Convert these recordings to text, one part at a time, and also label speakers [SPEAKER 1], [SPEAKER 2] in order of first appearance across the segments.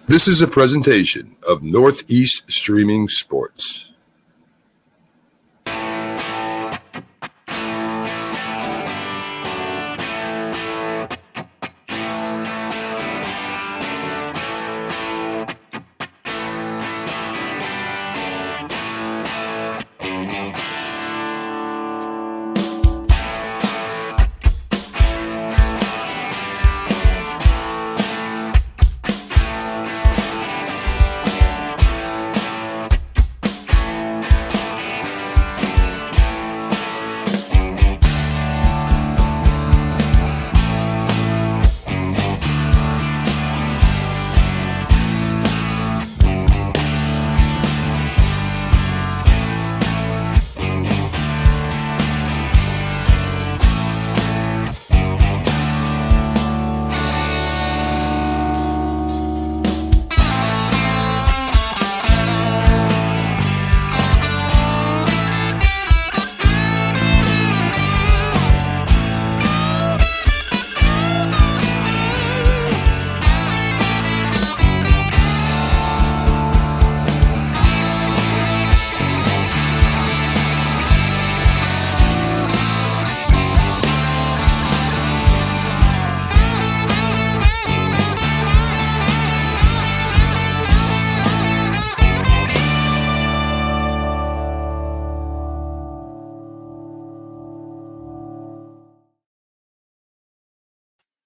[SPEAKER 1] This is a presentation of Northeast Streaming Sports.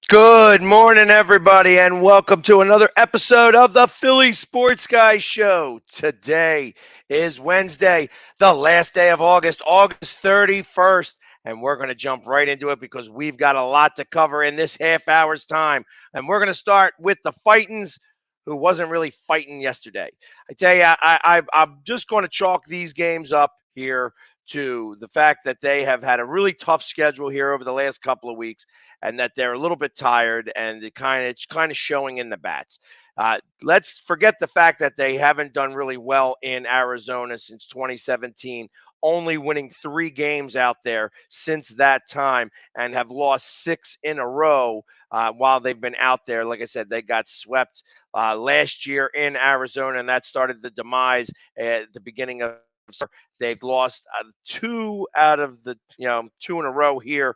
[SPEAKER 2] Good morning, everybody, and welcome to another episode of the Philly Sports Guy Show. Today is Wednesday, the last day of August 31st, and we're going to jump right into it because we've got a lot to cover in this half hour's time. And we're going to start with the Fightins, who wasn't really fighting yesterday. I tell you, I'm just going to chalk these games up here to the fact that they have had a really tough schedule here over the last couple of weeks, and that they're a little bit tired, and it's kind of showing in the bats. Let's forget the fact that they haven't done really well in Arizona since 2017, only winning 3 games out there since that time, and have lost 6 in a row while they've been out there. Like I said, they got swept last year in Arizona, and that started the demise at the beginning of. They've lost 2 out of the 2 in a row here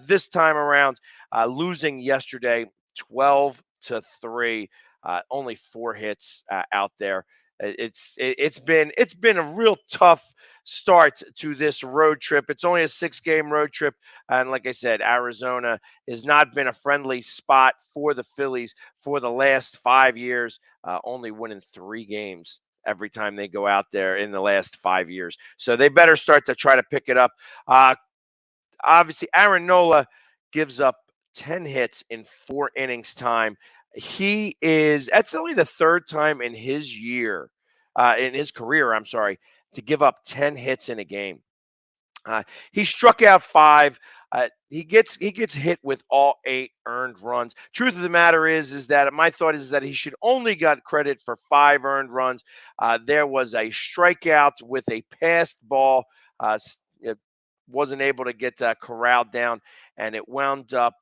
[SPEAKER 2] this time around, losing yesterday 12-3. Only 4 hits out there. It's been a real tough start to this road trip. It's only a 6-game road trip, and like I said, Arizona has not been a friendly spot for the Phillies for the last 5 years, only winning 3 games every time they go out there in the last 5 years. So they better start to try to pick it up. Obviously, Aaron Nola gives up 10 hits in 4 innings time. That's only the 3rd time in his career, to give up 10 hits in a game. He struck out 5. He gets hit with all 8 earned runs. Truth of the matter is that my thought is that he should only got credit for 5 earned runs. There was a strikeout with a passed ball. It wasn't able to get corralled down, and it wound up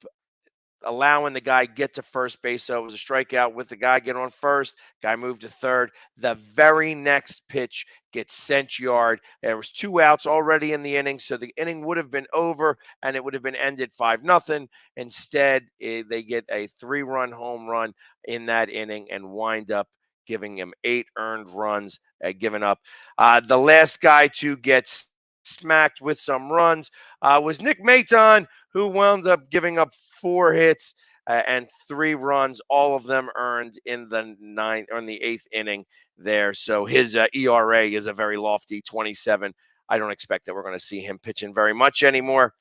[SPEAKER 2] allowing the guy get to first base. So it was a strikeout with the guy get on first. Guy moved to third. The very next pitch gets sent yard. There was 2 outs already in the inning, so the inning would have been over and it would have been ended 5-0. Instead, they get a 3-run home run in that inning and wind up giving him 8 earned runs given up. The last guy to get smacked with some runs was Nick Maton, who wound up giving up 4 hits and 3 runs, all of them earned in the 8th inning there. So his ERA is a very lofty 27. I don't expect that we're going to see him pitching very much anymore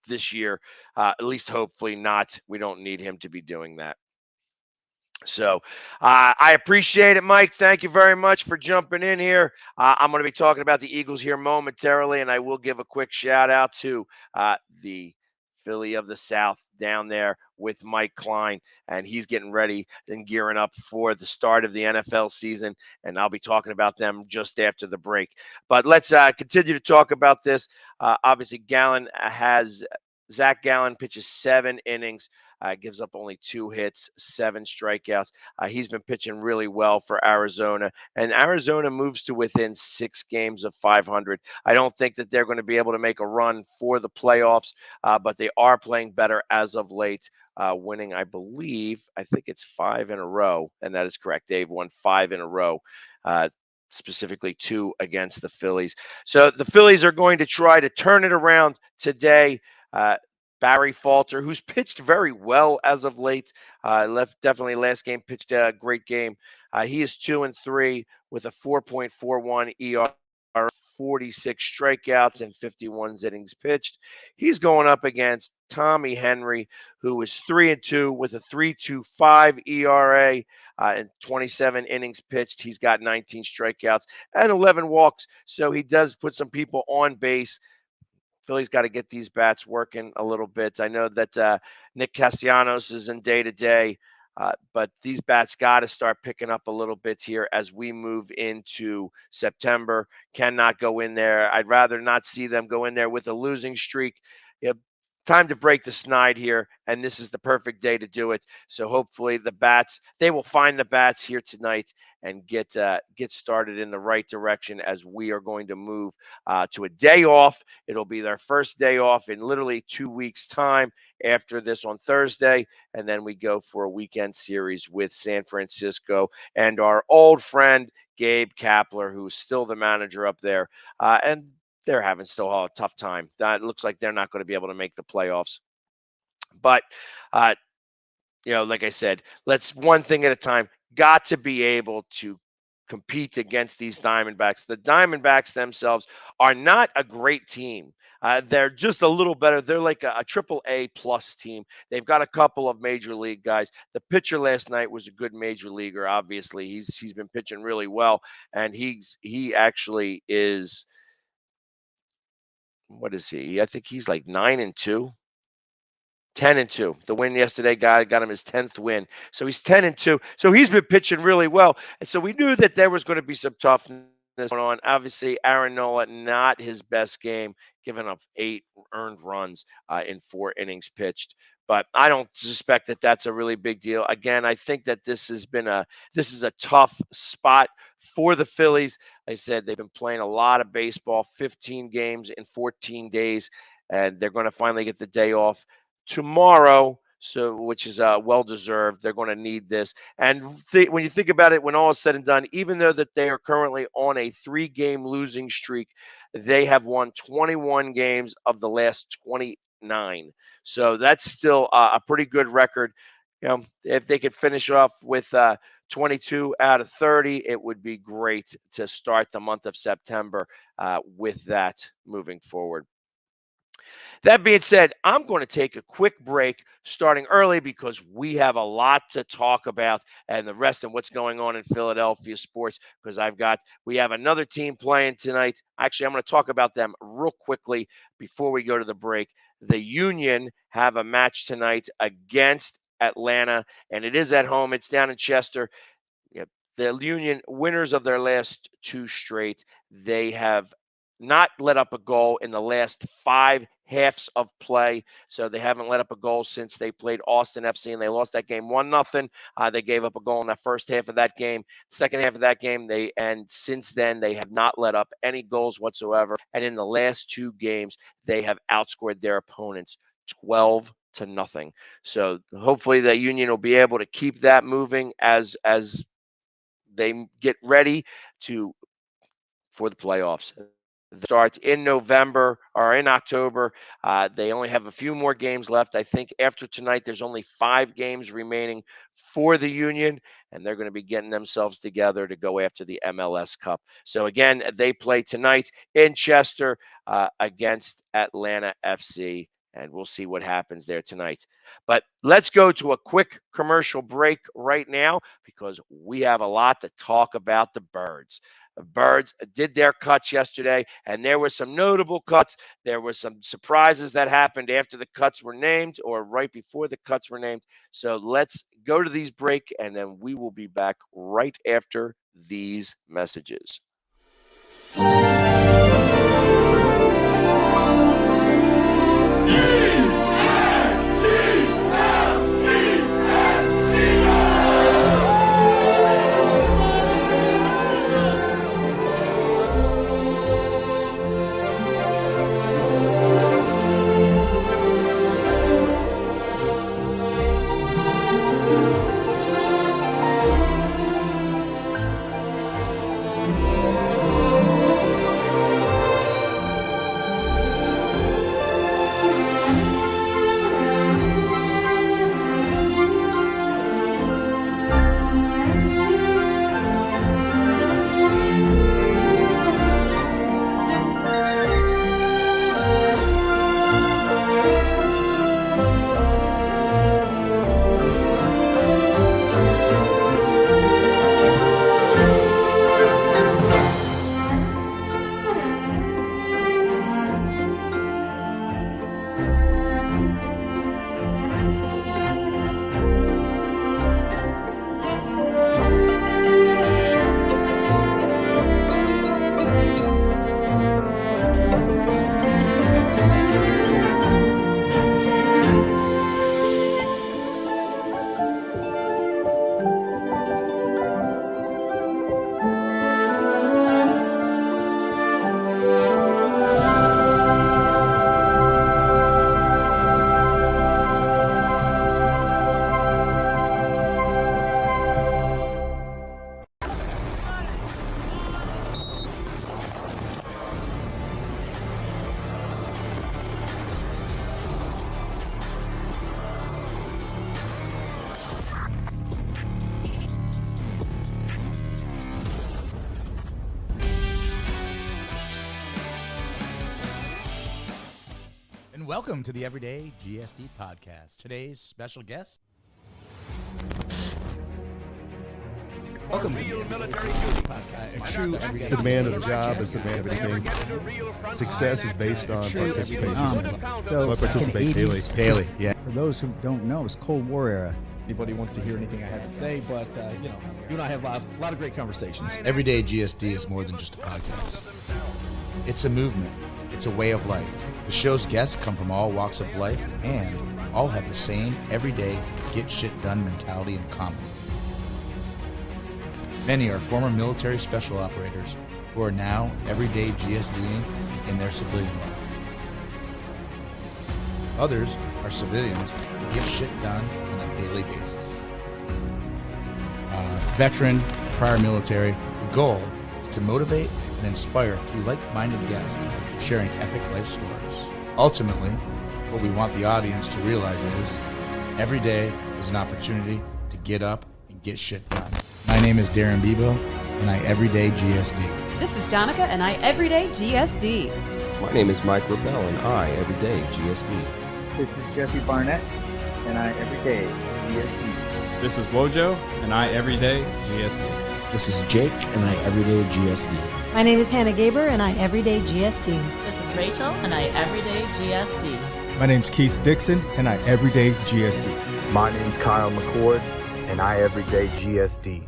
[SPEAKER 2] this year. At least hopefully not. We don't need him to be doing that. So I appreciate it, Mike. Thank you very much for jumping in here. I'm going to be talking about the Eagles here momentarily, and I will give a quick shout out to the Philly of the South down there with Mike Klein, and he's getting ready and gearing up for the start of the NFL season, and I'll be talking about them just after the break. But let's continue to talk about this. Obviously, Gallen has Zach Gallen pitches 7 innings, gives up only 2 hits, 7 strikeouts. He's been pitching really well for Arizona, and Arizona moves to within 6 games of 500. I don't think that they're going to be able to make a run for the playoffs, but they are playing better as of late, winning, I think it's 5 in a row, and that is correct. They've won 5 in a row. Specifically 2 against the Phillies. So the Phillies are going to try to turn it around today. Barry Falter, who's pitched very well as of late, definitely last game pitched a great game. He is 2-3 with a 4.41 ERA. 46 strikeouts and 51 innings pitched. He's going up against Tommy Henry, who is 3-2 with a 3.25 ERA and 27 innings pitched. He's got 19 strikeouts and 11 walks, so he does put some people on base. Philly's got to get these bats working a little bit. I know that Nick Castellanos is in day-to-day, but these bats got to start picking up a little bit here as we move into September. Cannot go in there. I'd rather not see them go in there with a losing streak. Time to break the snide here, and this is the perfect day to do it. So hopefully the bats, they will find the bats here tonight and get started in the right direction as we are going to move to a day off. It'll be their first day off in literally 2 weeks' time after this on Thursday, and then we go for a weekend series with San Francisco and our old friend Gabe Kapler, who's still the manager up there, and they're having still a tough time. It looks like they're not going to be able to make the playoffs. But, like I said, let's one thing at a time. Got to be able to compete against these Diamondbacks. The Diamondbacks themselves are not a great team. They're just a little better. They're like a AAA plus team. They've got a couple of major league guys. The pitcher last night was a good major leaguer. Obviously, he's been pitching really well, and he actually is. What is he? I think he's like 9-2. 10-2. The win yesterday got him his 10th win. So he's 10-2. So he's been pitching really well. And so we knew that there was going to be some toughness going on. Obviously, Aaron Nola, not his best game, giving up 8 earned runs in 4 innings pitched. But I don't suspect that that's a really big deal. Again, I think that this is a tough spot for the Phillies. Like I said, they've been playing a lot of baseball, 15 games in 14 days, and they're going to finally get the day off tomorrow, which is well-deserved. They're going to need this. And when you think about it, when all is said and done, even though that they are currently on a 3-game losing streak, they have won 21 games of the last 29. So that's still a pretty good record. If they could finish off with 22 out of 30, it would be great to start the month of September with that moving forward. That being said, I'm going to take a quick break starting early because we have a lot to talk about and the rest of what's going on in Philadelphia sports because we have another team playing tonight. Actually, I'm going to talk about them real quickly before we go to the break. The Union have a match tonight against Atlanta, and it is at home. It's down in Chester. The Union, winners of their last 2 straight, they have not let up a goal in the last 5 halves of play. So they haven't let up a goal since they played Austin FC, and they lost that game 1-0. They gave up a goal in the first half of that game. Second half of that game, and since then, they have not let up any goals whatsoever. And in the last 2 games, they have outscored their opponents 12-0. So hopefully the Union will be able to keep that moving as they get ready for the playoffs. Starts in November or in October. They only have a few more games left. I think after tonight, there's only 5 games remaining for the Union, and they're going to be getting themselves together to go after the MLS Cup. So again, they play tonight in Chester against Atlanta FC, and we'll see what happens there tonight. But let's go to a quick commercial break right now because we have a lot to talk about the Birds. The Birds did their cuts yesterday, and there were some notable cuts. There were some surprises that happened after the cuts were named or right before the cuts were named. So let's go to these break, and then we will be back right after these messages.
[SPEAKER 3] Welcome to the Everyday GSD podcast. Today's special guest. Welcome to the Everyday GSD podcast.
[SPEAKER 4] It's the man of the job. It's the man of anything. Success is based on participation. So I participate
[SPEAKER 3] Daily, yeah.
[SPEAKER 5] For those who don't know, it's Cold War era.
[SPEAKER 6] Anybody wants to hear anything I have to say, but you and I have a lot of great conversations.
[SPEAKER 3] Everyday GSD is more than just a podcast. It's a movement. It's a way of life. The show's guests come from all walks of life and all have the same everyday get shit done mentality in common. Many are former military special operators who are now everyday GSDing in their civilian life. Others are civilians who get shit done on a daily basis. Veteran, prior military, the goal is to motivate and inspire through like-minded guests sharing epic life stories. Ultimately, what we want the audience to realize is every day is an opportunity to get up and get shit done. My name is Darren Bebo, and I everyday GSD.
[SPEAKER 7] This is Jonica, and I everyday GSD.
[SPEAKER 8] My name is Mike Rebell, and I everyday GSD.
[SPEAKER 9] This is Jesse Barnett, and I everyday GSD.
[SPEAKER 10] This is Wojo, and I everyday GSD.
[SPEAKER 8] This is Jake, and I everyday GSD.
[SPEAKER 11] My name is Hannah Gaber, and I everyday GSD.
[SPEAKER 12] This is Rachel, and I everyday GSD.
[SPEAKER 6] My name's Keith Dixon, and I everyday GSD.
[SPEAKER 13] My name's Kyle McCord, and I everyday GSD.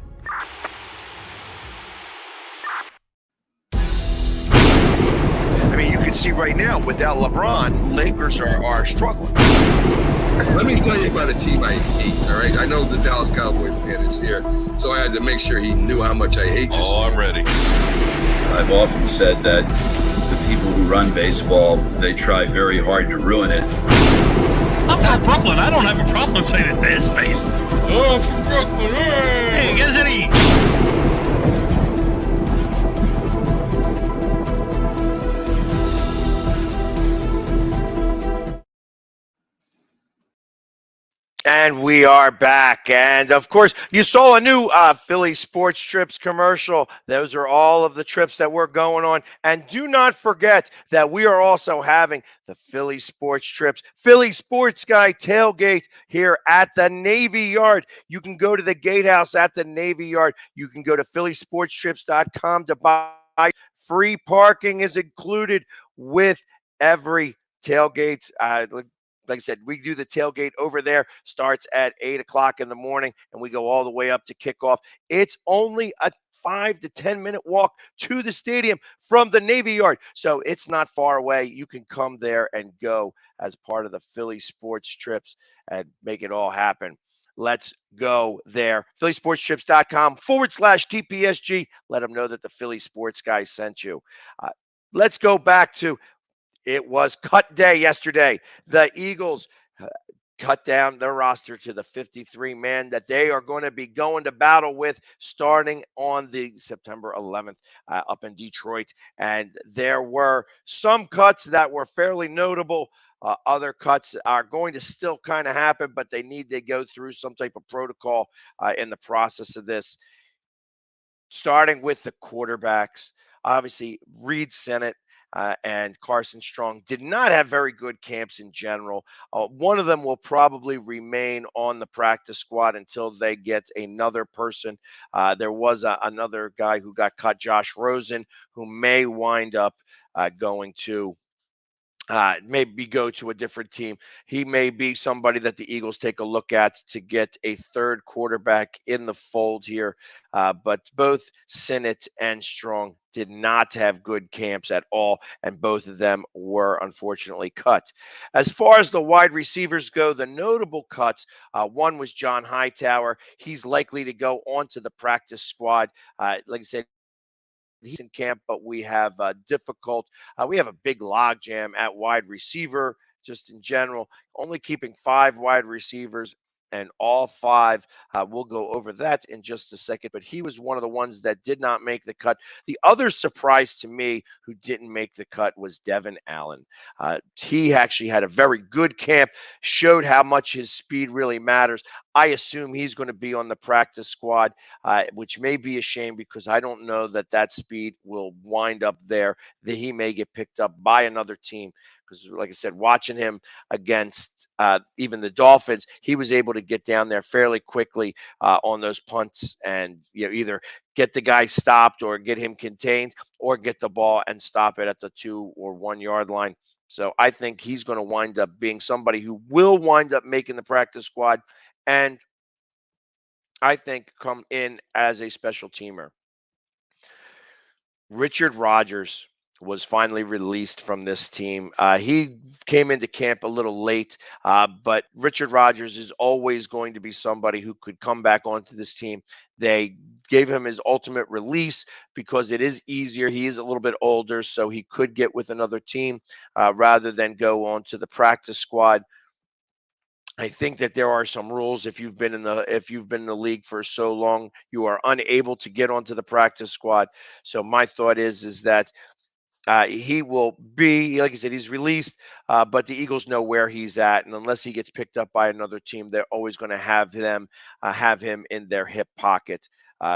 [SPEAKER 2] I mean, you can see right now, without LeBron, Lakers are struggling.
[SPEAKER 1] Let me tell you about a team I hate, all right? I know the Dallas Cowboy fan is here, so I had to make sure he knew how much I hate this team.
[SPEAKER 14] I'm ready. I've often said that the people who run baseball, they try very hard to ruin it.
[SPEAKER 15] I'm from Brooklyn. I don't have a problem saying it to his face. Oh, I'm from Brooklyn. Hey, isn't he?
[SPEAKER 2] And we are back. And of course, you saw a new Philly Sports Trips commercial. Those are all of the trips that we're going on. And do not forget that we are also having the Philly Sports Trips, Philly Sports Guy tailgate here at the Navy Yard. You can go to the gatehouse at the Navy Yard. You can go to phillysportstrips.com to buy. Free parking is included with every tailgate. Like I said, we do the tailgate over there, starts at 8 o'clock in the morning, and we go all the way up to kickoff. It's only a 5 to 10 minute walk to the stadium from the Navy Yard. So it's not far away. You can come there and go as part of the Philly Sports Trips and make it all happen. Let's go there. phillysportstrips.com/TPSG. Let them know that the Philly Sports Guy sent you. Let's go back to it was cut day yesterday. The Eagles cut down their roster to the 53 man that they are going to be going to battle with starting on the September 11th up in Detroit. And there were some cuts that were fairly notable. Other cuts are going to still kind of happen, but they need to go through some type of protocol in the process of this. Starting with the quarterbacks, obviously Reed Sinnett and Carson Strong did not have very good camps in general. One of them will probably remain on the practice squad until they get another person. There was another guy who got cut, Josh Rosen, who may wind up going to maybe go to a different team. He may be somebody that the Eagles take a look at to get a third quarterback in the fold here. But both Sinnett and Strong did not have good camps at all, and both of them were unfortunately cut. As far as the wide receivers go, the notable cuts, one was John Hightower. He's likely to go onto the practice squad. Like I said, he's in camp, but we have we have a big logjam at wide receiver, just in general, only keeping 5 wide receivers, and all 5, we'll go over that in just a second, but he was one of the ones that did not make the cut. The other surprise to me who didn't make the cut was Devin Allen. He actually had a very good camp, showed how much his speed really matters. I assume he's going to be on the practice squad, which may be a shame because I don't know that speed will wind up there, that he may get picked up by another team. Because, like I said, watching him against even the Dolphins, he was able to get down there fairly quickly on those punts and either get the guy stopped or get him contained or get the ball and stop it at the 2 or 1 yard line. So I think he's going to wind up being somebody who will wind up making the practice squad and I think come in as a special teamer. Richard Rodgers was finally released from this team. He came into camp a little late, but Richard Rodgers is always going to be somebody who could come back onto this team. They gave him his ultimate release because it is easier. He is a little bit older, so he could get with another team rather than go on to the practice squad. I think that there are some rules. If you've been in the league for so long, you are unable to get onto the practice squad. So my thought is that he will be, like I said, he's released, but the Eagles know where he's at, and unless he gets picked up by another team, they're always going to have him in their hip pocket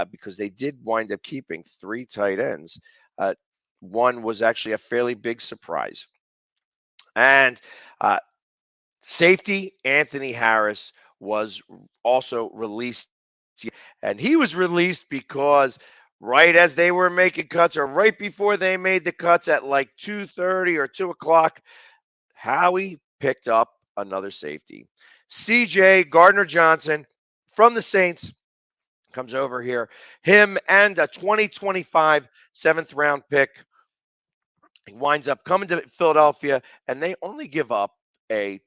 [SPEAKER 2] because they did wind up keeping 3 tight ends. One was actually a fairly big surprise, and safety Anthony Harris was also released, and he was released because right as they were making cuts or right before they made the cuts at like 2:30 or 2 o'clock, Howie picked up another safety. CJ Gardner-Johnson from the Saints comes over here. Him and a 2025 7th-round pick. He winds up coming to Philadelphia, and they only give up a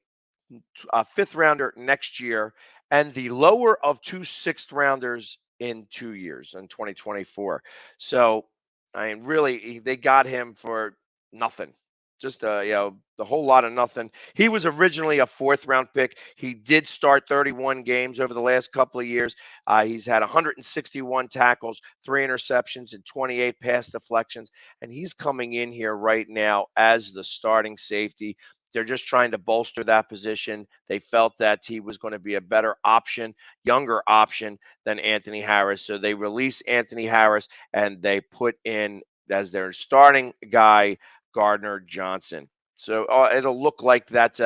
[SPEAKER 2] 5th rounder next year and the lower of 2 6th rounders in 2 years in 2024. So, I mean, really, they got him for nothing. Just the whole lot of nothing. He was originally a 4th round pick. He did start 31 games over the last couple of years. He's had 161 tackles, 3 interceptions, and 28 pass deflections. And he's coming in here right now as the starting safety. They're just trying to bolster that position. They felt that he was going to be a better option, younger option than Anthony Harris. So they release Anthony Harris and they put in as their starting guy, Gardner-Johnson. So it'll look like that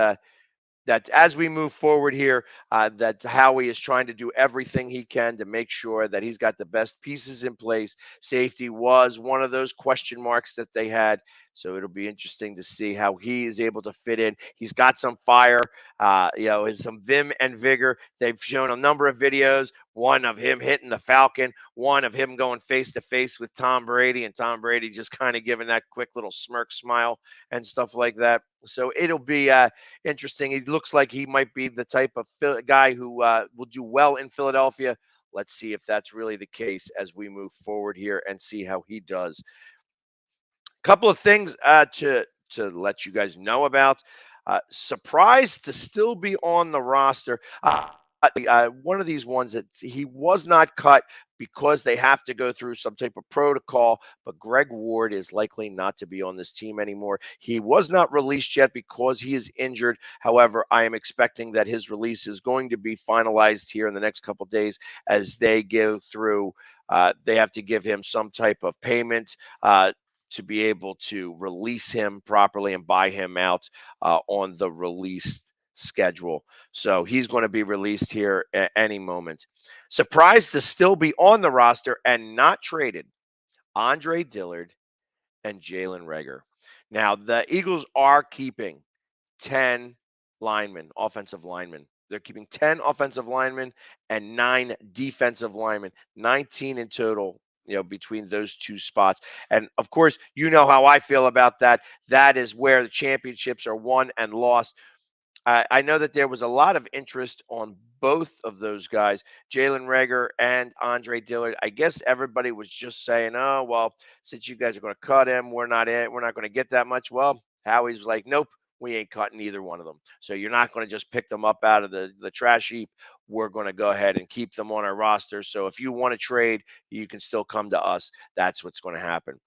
[SPEAKER 2] as we move forward here, that Howie is trying to do everything he can to make sure that he's got the best pieces in place. Safety was one of those question marks that they had. So it'll be interesting to see how he is able to fit in. He's got some fire, some vim and vigor. They've shown a number of videos, one of him hitting the Falcon, one of him going face-to-face with Tom Brady, and Tom Brady just kind of giving that quick little smirk smile and stuff like that. So it'll be interesting. He looks like he might be the type of guy who will do well in Philadelphia. Let's see if that's really the case as we move forward here and see how he does. Couple of things to let you guys know about. Surprised to still be on the roster. One of these ones that he was not cut because they have to go through some type of protocol, but Greg Ward is likely not to be on this team anymore. He was not released yet because he is injured. However, I am expecting that his release is going to be finalized here in the next couple of days as they go through. They have to give him some type of payment to be able to release him properly and buy him out on the released schedule. So he's going to be released here at any moment. Surprised to still be on the roster and not traded, Andre Dillard and Jalen Reagor. Now, the Eagles are keeping 10 linemen, offensive linemen. They're keeping 10 offensive linemen and 9 defensive linemen, 19 in total, between those 2 spots. And of course, you know how I feel about that. That is where the championships are won and lost. I know that there was a lot of interest on both of those guys, Jalen Reagor and Andre Dillard. I guess everybody was just saying, oh, well, since you guys are going to cut him, we're not going to get that much. Well, Howie's like, nope, we ain't cutting either one of them. So you're not going to just pick them up out of the trash heap. We're going to go ahead and keep them on our roster. So if you want to trade, you can still come to us. That's what's going to happen.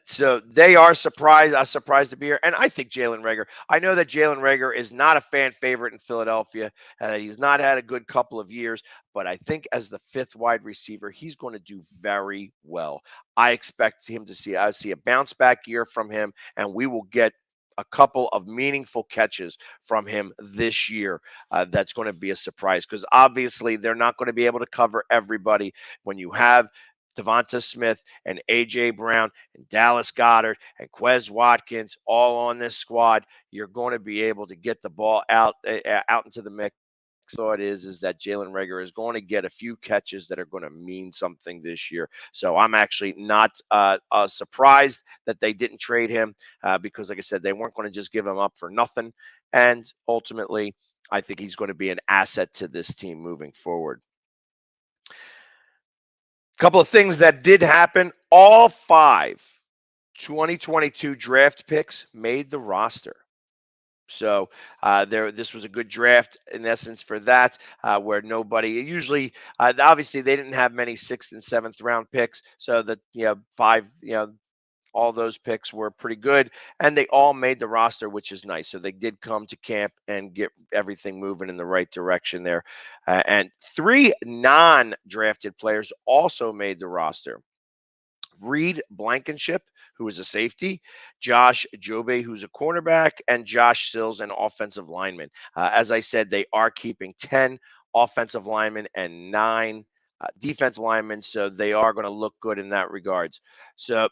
[SPEAKER 2] So they are surprised to be here. And I think Jalen Reagor, I know that Jalen Reagor is not a fan favorite in Philadelphia. He's not had a good couple of years, but I think as the 5th wide receiver, he's going to do very well. I expect him to see a bounce back year from him, and we will get a couple of meaningful catches from him this year. That's going to be a surprise because obviously they're not going to be able to cover everybody. When you have Devonta Smith and A.J. Brown and Dallas Goedert and Quez Watkins all on this squad, you're going to be able to get the ball out into the mix. Thought is that Jalen Reagor is going to get a few catches that are going to mean something this year. So I'm actually not surprised that they didn't trade him because, like I said, they weren't going to just give him up for nothing. And ultimately, I think he's going to be an asset to this team moving forward. Couple of things that did happen. All 5 2022 draft picks made the roster. So this was a good draft in essence for that, where nobody usually, obviously they didn't have many 6th and 7th round picks. So that, 5, all those picks were pretty good, and they all made the roster, which is nice. So they did come to camp and get everything moving in the right direction there. And 3 non-drafted players also made the roster. Reed Blankenship, who is a safety, Josh Jobe, who's a cornerback, and Josh Sills, an offensive lineman. As I said, they are keeping 10 offensive linemen and 9 defensive linemen, so they are going to look good in that regards. So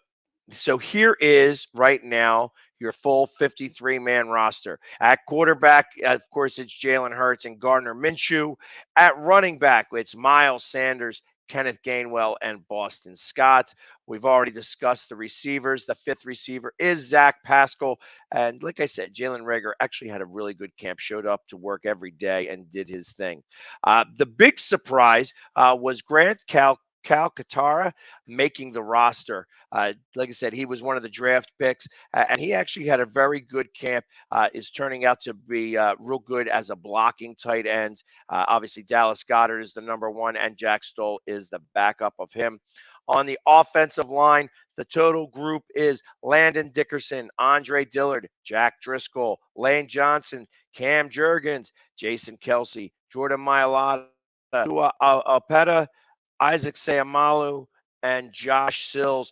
[SPEAKER 2] here is right now your full 53-man roster. At quarterback, of course, it's Jalen Hurts and Gardner Minshew. At running back, it's Miles Sanders, Kenneth Gainwell, and Boston Scott. We've already discussed the receivers. The 5th receiver is Zach Pascal. And like I said, Jalen Reagor actually had a really good camp, showed up to work every day and did his thing. The big surprise was Grant Calcaterra making the roster. Like I said, he was one of the draft picks, and he actually had a very good camp. Is turning out to be real good as a blocking tight end. Obviously, Dallas Goedert is the number 1, and Jack Stoll is the backup of him. On the offensive line, the total group is Landon Dickerson, Andre Dillard, Jack Driscoll, Lane Johnson, Cam Jurgens, Jason Kelsey, Jordan Mailata, Tua Opeta, Isaac Seumalo, and Josh Sills.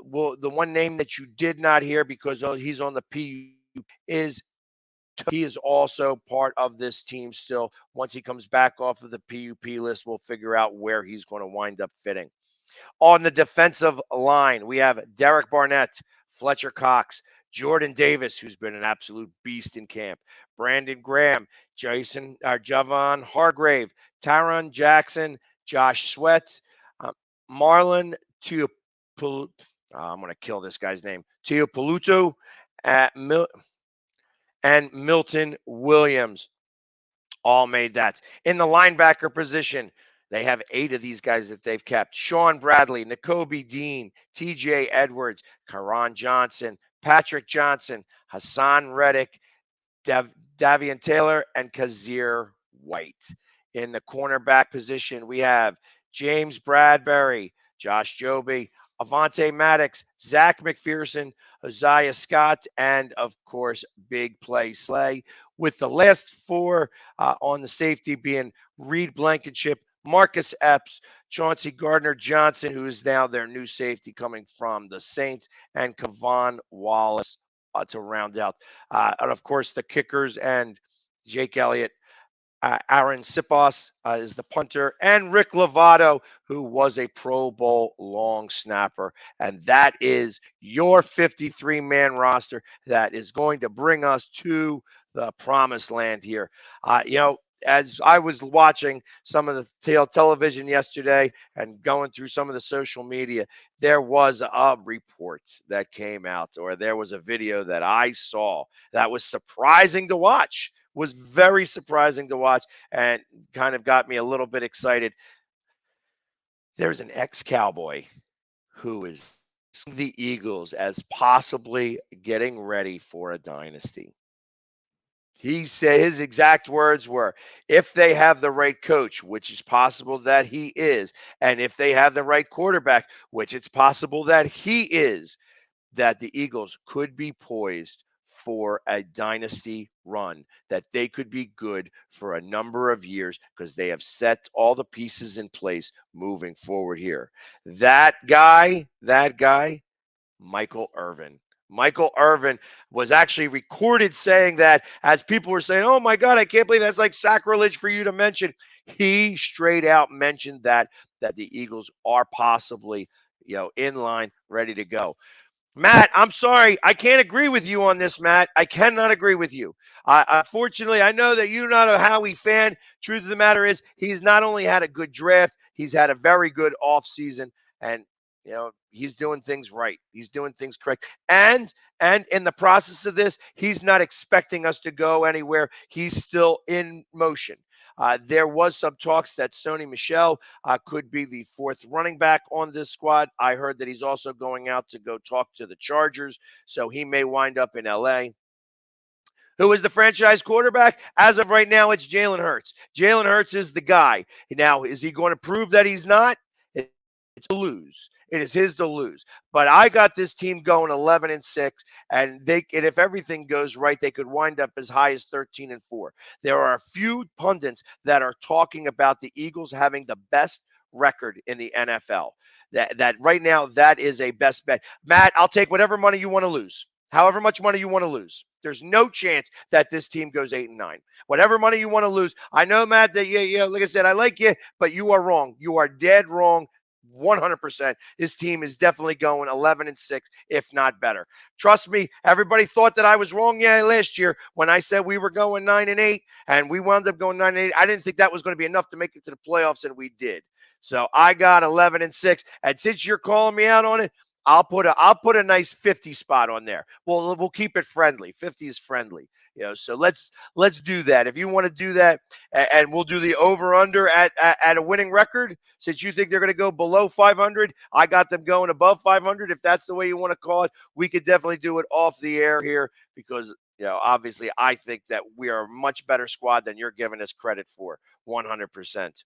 [SPEAKER 2] Well, the one name that you did not hear because he's on the PU is he is also part of this team still. Once he comes back off of the PUP list, we'll figure out where he's going to wind up fitting. On the defensive line, we have Derek Barnett, Fletcher Cox, Jordan Davis, who's been an absolute beast in camp, Brandon Graham, Javon Hargrave, Tyron Jackson, Josh Sweat, Marlon Teopoluto. I'm going to kill this guy's name. Teopoluto and Milton Williams all made that. In the linebacker position, they have 8 of these guys that they've kept. Sean Bradley, Nakobe Dean, TJ Edwards, Karan Johnson, Patrick Johnson, Hassan Reddick, Davian Taylor, and Kazir White. In the cornerback position, we have James Bradbury, Josh Jobe, Avonte Maddox, Zach McPherson, Isaiah Scott, and, of course, Big Play Slay, with the last 4 on the safety being Reed Blankenship, Marcus Epps, Chauncey Gardner-Johnson, who is now their new safety coming from the Saints, and Kavon Wallace to round out. And, of course, the kickers and Jake Elliott. Aaron Sipos is the punter, and Rick Lovato, who was a Pro Bowl long snapper. And that is your 53-man roster that is going to bring us to the promised land here. As I was watching some of the television yesterday and going through some of the social media, there was a report that came out, or there was a video that I saw that was surprising to watch. Was very surprising to watch and kind of got me a little bit excited. There's an ex-Cowboy who is the Eagles as possibly getting ready for a dynasty. He said his exact words were, if they have the right coach, which is possible that he is, and if they have the right quarterback, which it's possible that he is, that the Eagles could be poised for a dynasty run, that they could be good for a number of years because they have set all the pieces in place moving forward here. That guy, Michael Irvin. Michael Irvin was actually recorded saying that as people were saying, oh my God, I can't believe that's like sacrilege for you to mention. He straight out mentioned that the Eagles are possibly, in line, ready to go. Matt, I'm sorry. I can't agree with you on this, Matt. I cannot agree with you. Unfortunately, I know that you're not a Howie fan. Truth of the matter is, he's not only had a good draft, he's had a very good offseason. And, he's doing things right. He's doing things correct. And in the process of this, he's not expecting us to go anywhere. He's still in motion. There was some talks that Sony Michel could be the fourth running back on this squad. I heard that he's also going out to go talk to the Chargers, so he may wind up in L.A. Who is the franchise quarterback? As of right now, it's Jalen Hurts. Jalen Hurts is the guy. Now, is he going to prove that he's not? It's to lose. It is his to lose. But I got this team going 11-6, and if everything goes right, they could wind up as high as 13-4. There are a few pundits that are talking about the Eagles having the best record in the NFL. That right now, that is a best bet. Matt, I'll take whatever money you want to lose. However much money you want to lose. There's no chance that this team goes 8-9. Whatever money you want to lose. I know, Matt, that like I said, I like you, but you are wrong. You are dead wrong. 100%. This team is definitely going 11-6, if not better. Trust me, everybody thought that I was wrong last year when I said we were going 9-8, and we wound up going 9-8. I didn't think that was going to be enough to make it to the playoffs, and we did. So I got 11-6, and since you're calling me out on it, I'll put a nice 50 spot on there. We'll keep it friendly. 50 is friendly. So let's do that. If you want to do that, and we'll do the over-under at a winning record, since you think they're going to go below 500, I got them going above 500. If that's the way you want to call it, we could definitely do it off the air here because, obviously I think that we are a much better squad than you're giving us credit for, 100%.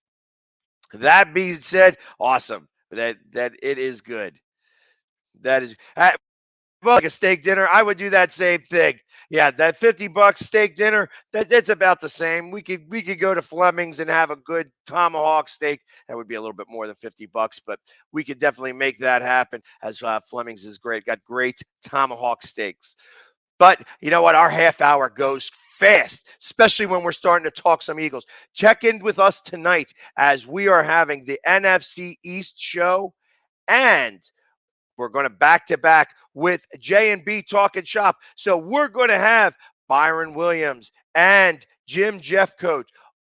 [SPEAKER 2] That being said, awesome. That it is good. That is like a steak dinner. I would do that same thing. Yeah, that $50 steak dinner, that's about the same. We could go to Fleming's and have a good tomahawk steak. That would be a little bit more than $50, but we could definitely make that happen as Fleming's is great. Got great tomahawk steaks. But you know what? Our half hour goes fast, especially when we're starting to talk some Eagles. Check in with us tonight as we are having the NFC East show, and we're going to back-to-back with J&B Talking Shop. So we're going to have Byron Williams and Jim Jeffcoat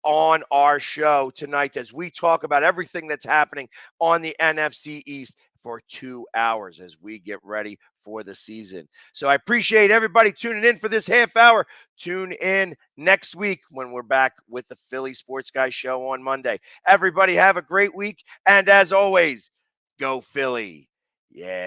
[SPEAKER 2] on our show tonight as we talk about everything that's happening on the NFC East for 2 hours as we get ready for the season. So I appreciate everybody tuning in for this half hour. Tune in next week when we're back with the Philly Sports Guy show on Monday. Everybody have a great week. And as always, go Philly. Yeah.